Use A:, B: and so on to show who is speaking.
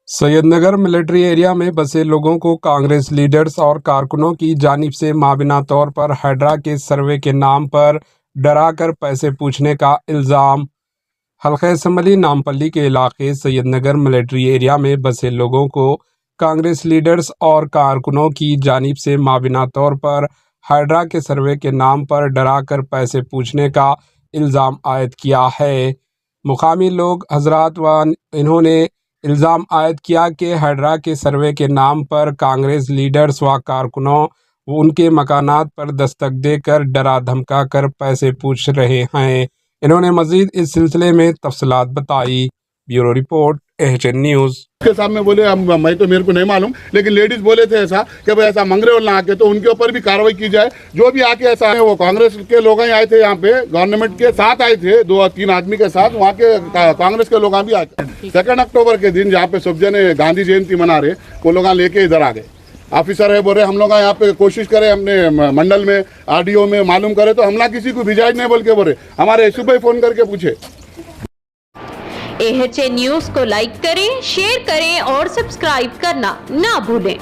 A: सैयद नगर military area में बसे लोगों को कांग्रेस लीडर्स और कारकुनों की जानिब से माबिना तौर पर हैड्रा के सर्वे के नाम पर डरा कर पैसे पूछने का इल्ज़ाम। हल्का असम्बली नामपल्ली के इलाके सैयद नगर मिलिट्री एरिया में बसे लोगों को कांग्रेस लीडर्स और कारकुनों की जानिब से माबिना तौर पर हैड्रा के सर्वे के नाम पर डरा कर पैसे पूछने का इल्ज़ाम आयद किया है। मुकामी लोग हजरात इन्होंने इल्ज़ाम आयद किया कि हैड्रा के सर्वे के नाम पर कांग्रेस लीडर्स व कारकुनों उनके मकानात पर दस्तक देकर डरा धमका कर पैसे पूछ रहे हैं। इन्होंने मजीद इस सिलसिले में तफसीलात बताई। Bureau report HN news.
B: के सामने बोले मैं तो मेरे को नहीं मालूम, लेकिन लेडीज बोले थे ऐसा कि भाई ऐसा मंगरे वाला आके तो उनके ऊपर भी कार्रवाई की जाए। जो भी आके ऐसा है, वो कांग्रेस के लोग ही आए थे, यहाँ पे गवर्नमेंट के साथ आए थे, 2-3 आदमी के साथ, वहाँ के कांग्रेस के लोग भी आए थे। 2 अक्टूबर के दिन जहाँ पे सब जने गांधी जयंती मना रहे, वो लोग लेके इधर आ गए। ऑफिसर है बोल रहे हम लोग यहाँ पे कोशिश करें अपने मंडल में आरडीओ में मालूम करे, तो हमला किसी को भिजाज नहीं बोल के बोले। हमारे एसपी भाई फोन करके पूछे।
C: एचएन न्यूज़ को लाइक करें, शेयर करें और सब्सक्राइब करना ना भूलें।